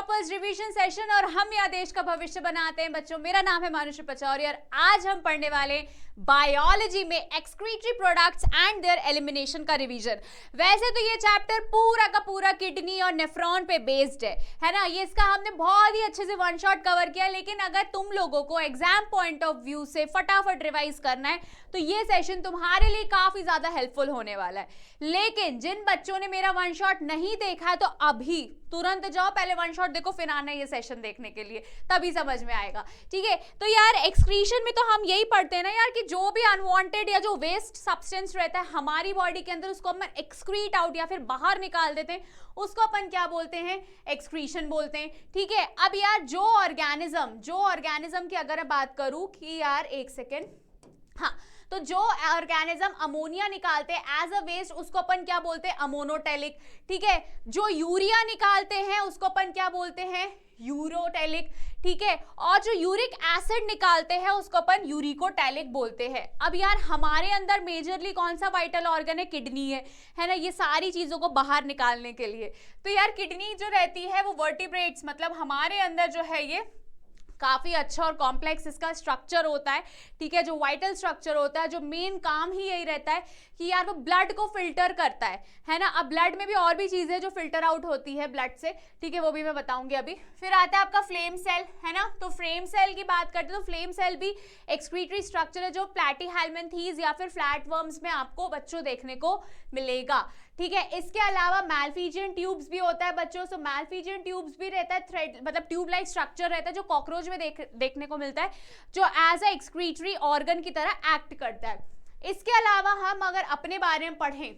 Toppers revision session और हम यहाँ देश का भविष्य बनाते हैं बच्चों। मेरा नाम है मानुषी पचौरी और आज हम पढ़ने वाले बायोलॉजी में excretory products and there elimination का रिवीजन। वैसे तो ये चैप्टर पूरा का पूरा किडनी और नेफ्रॉन पे बेस्ड है ना। ये इसका हमने बहुत ही अच्छे से वन शॉट कवर किया, लेकिन अगर तुम लोगों को एग्जाम पॉइंट ऑफ व्यू से फटाफट रिवाइज करना है तो ये सेशन तुम्हारे लिए काफी ज्यादा हेल्पफुल होने वाला है। लेकिन जिन बच्चों ने मेरा वन शॉट नहीं देखा है तो अभी तुरंत जाओ, पहले वन शॉट देखो, फिर आना ये सेशन देखने के लिए, तभी समझ में आएगा। ठीक है, तो यार एक्सक्रीशन में तो हम यही पढ़ते हैं ना यार कि जो भी अनवांटेड या जो वेस्ट सब्सटेंस रहता है हमारी बॉडी के अंदर, उसको हम एक्सक्रीट आउट या फिर बाहर निकाल देते हैं, उसको अपन क्या बोलते हैं? एक्सक्रीशन बोलते हैं। ठीक है, अब यार जो ऑर्गेनिज्म की अगर मैं बात करूं कि यार एक सेकेंड, हाँ, तो जो ऑर्गेनिज्म अमोनिया निकालते हैं एज अ वेस्ट उसको अपन क्या बोलते हैं? अमोनोटेलिक। ठीक है, जो यूरिया निकालते हैं उसको अपन क्या बोलते हैं? यूरोटेलिक। ठीक है, और जो यूरिक एसिड निकालते हैं उसको अपन यूरिकोटेलिक बोलते हैं। अब यार हमारे अंदर मेजरली कौन सा वाइटल ऑर्गन है? किडनी है ना, ये सारी चीजों को बाहर निकालने के लिए। तो यार किडनी जो रहती है वो वर्टिब्रेट्स, मतलब हमारे अंदर जो है ये काफ़ी अच्छा और कॉम्प्लेक्स इसका स्ट्रक्चर होता है। ठीक है, जो वाइटल स्ट्रक्चर होता है, जो मेन काम ही यही रहता है कि यार वो ब्लड को फिल्टर करता है ना। अब ब्लड में भी और भी चीज़ें जो फिल्टर आउट होती है ब्लड से, ठीक है, वो भी मैं बताऊंगी अभी। फिर आता है आपका फ्लेम सेल, है ना। तो फ्लेम सेल की बात करते हैं तो फ्लेम सेल भी एक्सक्रीटरी स्ट्रक्चर है जो प्लैटीहेल्मिन्थीज या फिर फ्लैटवर्म्स में आपको बच्चों देखने को मिलेगा। ठीक है, इसके अलावा मैल्फिजियन ट्यूब्स भी होता है बच्चों। सो मैल्फिजियन ट्यूब्स भी रहता है, थ्रेड मतलब ट्यूब लाइक स्ट्रक्चर रहता है जो कॉकरोच में देखने को मिलता है, जो एज अ एक्सक्रीटरी ऑर्गन की तरह एक्ट करता है। इसके अलावा हम अगर अपने बारे में पढ़ें,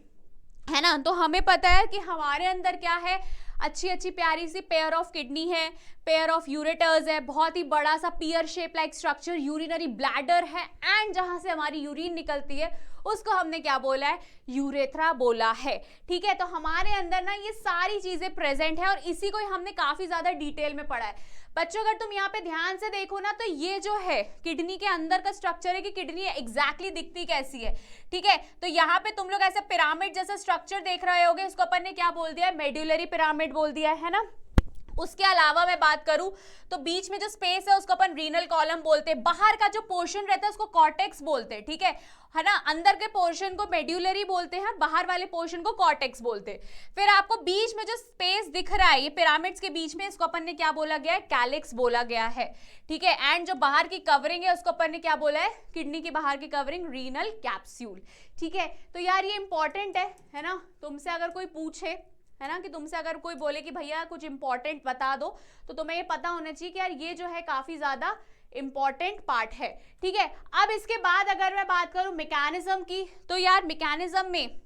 है ना, तो हमें पता है कि हमारे अंदर क्या है? अच्छी अच्छी प्यारी सी पेयर ऑफ किडनी है, पेयर ऑफ यूरेटर्स है, बहुत ही बड़ा सा पियर shape like structure, urinary bladder है, एंड जहां से हमारी यूरिन निकलती है उसको हमने क्या बोला है? यूरेथ्रा बोला है। ठीक है, तो हमारे अंदर ना ये सारी चीजें प्रेजेंट है और इसी को हमने काफी ज्यादा डिटेल में पढ़ा है बच्चों। अगर तुम यहाँ पे ध्यान से देखो ना तो ये जो है किडनी के अंदर का स्ट्रक्चर है कि किडनी एग्जैक्टली दिखती कैसी है। ठीक है, तो यहाँ पे तुम लोग ऐसा पिरामिड जैसा स्ट्रक्चर देख रहे होगे, इसको अपन ने क्या बोल दिया है? मेड्यूलरी पिरामिड बोल दिया है ना। उसके अलावा मैं बात करूं तो बीच में जो स्पेस है उसको अपन रीनल कॉलम बोलते हैं, बाहर का जो पोर्शन रहता है उसको कॉर्टेक्स बोलते हैं। ठीक है ना, अंदर के पोर्शन को मेड्यूलरी बोलते हैं, बाहर वाले पोर्शन को कॉर्टेक्स बोलते हैं। फिर आपको बीच में जो स्पेस दिख रहा है ये पिरामिड्स के बीच में, इसको अपन ने क्या बोला गया है? कैलिक्स बोला गया है। ठीक है, एंड जो बाहर की कवरिंग है उसको अपन ने क्या बोला है? किडनी की बाहर की कवरिंग रीनल कैप्सूल। ठीक है, तो यार ये इंपॉर्टेंट है ना। तुमसे अगर कोई पूछे, है ना, कि तुमसे अगर कोई बोले कि भैया कुछ इंपॉर्टेंट बता दो, तो तुम्हें ये पता होना चाहिए कि यार ये जो है काफी ज्यादा इंपॉर्टेंट पार्ट है। ठीक है, अब इसके बाद अगर मैं बात करूं मैकेनिज्म की, तो यार मैकेनिज्म में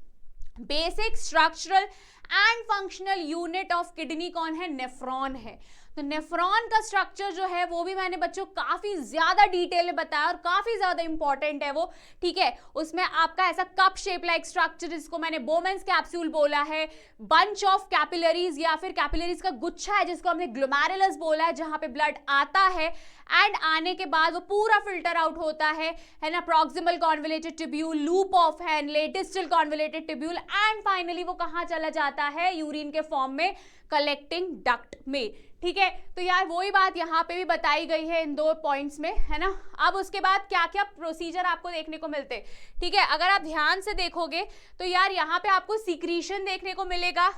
basic structural and functional unit of kidney कौन है? नेफ्रॉन है। तो नेफ्रॉन का स्ट्रक्चर जो है वो भी मैंने बच्चों काफी ज्यादा डिटेल में बताया और काफी ज्यादा इंपॉर्टेंट है वो। ठीक है, उसमें आपका ऐसा कप शेप लाइक स्ट्रक्चर जिसको मैंने बोमेंस कैप्सूल बोला है, बंच ऑफ कैपिलरीज या फिर कैपिलरीज का गुच्छा है जिसको हमने ग्लोमेरुलस बोला है, जहां पे ब्लड आता है एंड आने के बाद वो पूरा फिल्टर आउट होता है ना। Proximal convoluted tubule, loop of Henle, distal convoluted tubule, and finally वो कहां चला जाता है? यूरिन के फॉर्म में कलेक्टिंग डक्ट में। ठीक है, तो यार वही बात यहाँ पे भी बताई गई है इन दो पॉइंट्स में, है ना। अब उसके बाद क्या क्या प्रोसीजर आपको देखने को मिलते हैं? ठीक है, अगर आप ध्यान से देखोगे तो यार यहाँ पे आपको सीक्रीशन देखने को मिलेगा।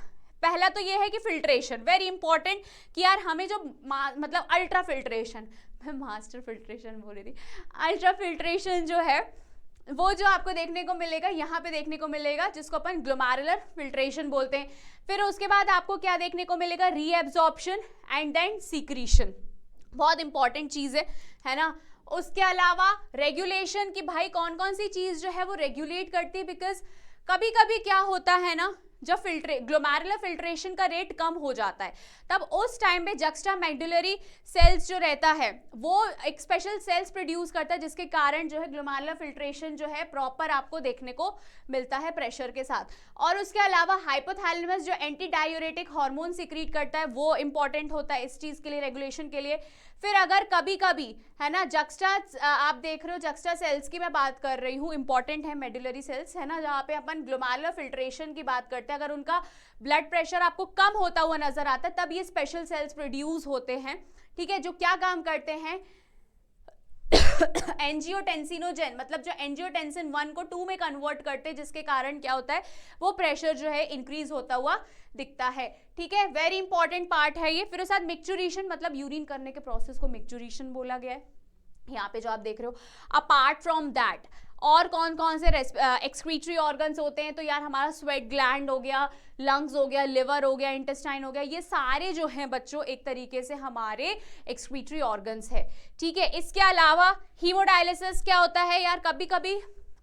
पहला तो ये है कि फिल्ट्रेशन, वेरी इंपॉर्टेंट, कि यार हमें जो मतलब अल्ट्रा फिल्ट्रेशन, मैं मास्टर फिल्ट्रेशन बोल रही थी, अल्ट्रा फिल्ट्रेशन जो है वो जो आपको देखने को मिलेगा यहाँ पे देखने को मिलेगा, जिसको अपन ग्लोमेरुलर फिल्ट्रेशन बोलते हैं। फिर उसके बाद आपको क्या देखने को मिलेगा? रीएब्जॉर्प्शन एंड देन सीक्रीशन, बहुत इंपॉर्टेंट चीज है ना। उसके अलावा रेगुलेशन, की भाई कौन कौन सी चीज जो है वो रेगुलेट करती है, बिकॉज कभी कभी क्या होता है ना, जब ग्लोमेरुलर फिल्ट्रेशन का रेट कम हो जाता है तब उस टाइम पे जक्स्टा मेडुलरी सेल्स जो रहता है वो एक स्पेशल सेल्स प्रोड्यूस करता है, जिसके कारण जो है ग्लोमेरुलर फिल्ट्रेशन जो है प्रॉपर आपको देखने को मिलता है प्रेशर के साथ। और उसके अलावा हाइपोथैलेमस जो एंटी डायूरेटिक हार्मोन सिक्रीट करता है वो इंपॉर्टेंट होता है इस चीज के लिए, रेगुलेशन के लिए। फिर अगर कभी कभी है ना जक्स्टा, आप देख रहे हो जक्स्टा सेल्स की मैं बात कर रही हूँ, इंपॉर्टेंट है मेडुलरी सेल्स, है ना, जहाँ पे अपन ग्लोमेरुलर फिल्ट्रेशन की बात करते करते हैं। अगर उनका ब्लड प्रेशर आपको कम होता हुआ नजर आता है तब ये स्पेशल सेल्स प्रोड्यूस होते हैं, ठीक है, जो क्या काम करते हैं, एंजियोटेंसिनोजेन, मतलब जो एंजियोटेंसिन 1 को 2 में कन्वर्ट करते हैं, जिसके कारण क्या होता है, वो प्रेशर जो है इंक्रीज होता हुआ दिखता है, ठीक है। वेरी इंपॉर्टेंट पार्ट है ये। फिर उसके बाद मिक्चुरेशन, मतलब यूरिन करने के प्रोसेस को मिक्चुरेशन बोला गया है, यहाँ पे जो आप देख रहे हो। अपार्ट फ्रॉम दैट और कौन कौन से एक्सक्रीटरी ऑर्गन्स होते हैं, तो यार हमारा स्वेट ग्लैंड हो गया, लंग्स हो गया, लिवर हो गया, इंटेस्टाइन हो गया, ये सारे जो हैं बच्चों एक तरीके से हमारे एक्सक्रीटरी ऑर्गन्स है, ठीक है। इसके अलावा हीमोडायलिसिस क्या होता है यार, कभी कभी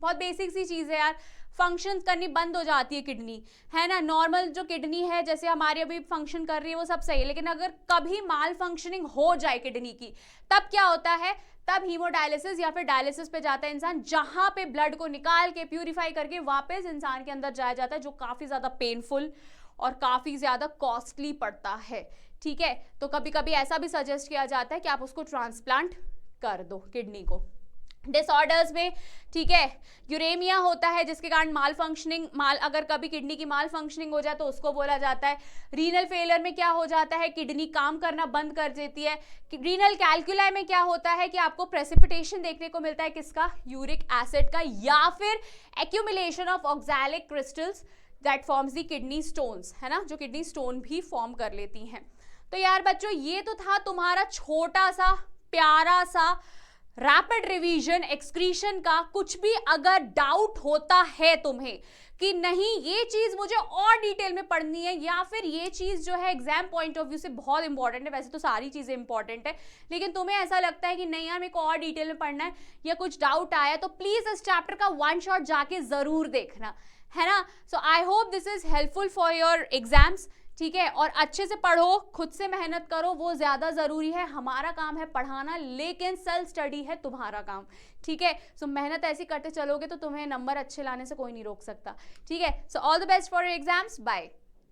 बहुत बेसिक सी चीज़ है यार, फंक्शन करनी बंद हो जाती है किडनी, है ना। नॉर्मल जो किडनी है जैसे हमारी अभी फंक्शन कर रही है वो सब सही है, लेकिन अगर कभी माल फंक्शनिंग हो जाए किडनी की, तब क्या होता है, तब हीमोडायलिसिस या फिर डायलिसिस पे जाता है इंसान, जहां पे ब्लड को निकाल के प्यूरिफाई करके वापस इंसान के अंदर जाया जाता है, जो काफी ज्यादा पेनफुल और काफी ज्यादा कॉस्टली पड़ता है, ठीक है। तो कभी कभी ऐसा भी सजेस्ट किया जाता है कि आप उसको ट्रांसप्लांट कर दो किडनी को। डिसऑर्डर्स में, ठीक है, यूरेमिया होता है जिसके कारण माल फंक्शनिंग, अगर कभी किडनी की माल फंक्शनिंग हो जाए तो उसको बोला जाता है। रीनल फेलियर में क्या हो जाता है, किडनी काम करना बंद कर देती है। रीनल कैल्कुलाई में क्या होता है कि आपको प्रेसिपिटेशन देखने को मिलता है, किसका, यूरिक एसिड का, या फिर accumulation of oxalic crystals that forms the kidney stones, है ना, जो किडनी स्टोन भी फॉर्म कर लेती हैं। तो यार बच्चों ये तो था तुम्हारा छोटा सा प्यारा सा रैपिड रिवीजन एक्सक्रीशन का। कुछ भी अगर डाउट होता है तुम्हें कि नहीं ये चीज मुझे और डिटेल में पढ़नी है, या फिर ये चीज जो है एग्जाम पॉइंट ऑफ व्यू से बहुत इंपॉर्टेंट है, वैसे तो सारी चीजें इंपॉर्टेंट है, लेकिन तुम्हें ऐसा लगता है कि नहीं यार मेरे को और डिटेल में पढ़ना है, या कुछ डाउट आया, तो प्लीज इस चैप्टर का वन शॉट जाके जरूर देखना, है ना। So I hope this is helpful for your exams, ठीक है। और अच्छे से पढ़ो, खुद से मेहनत करो, वो ज्यादा जरूरी है। हमारा काम है पढ़ाना, लेकिन सेल्फ स्टडी है तुम्हारा काम, ठीक है। सो मेहनत ऐसी करते चलोगे तो तुम्हें नंबर अच्छे लाने से कोई नहीं रोक सकता, ठीक है। So all the best for your exams, bye.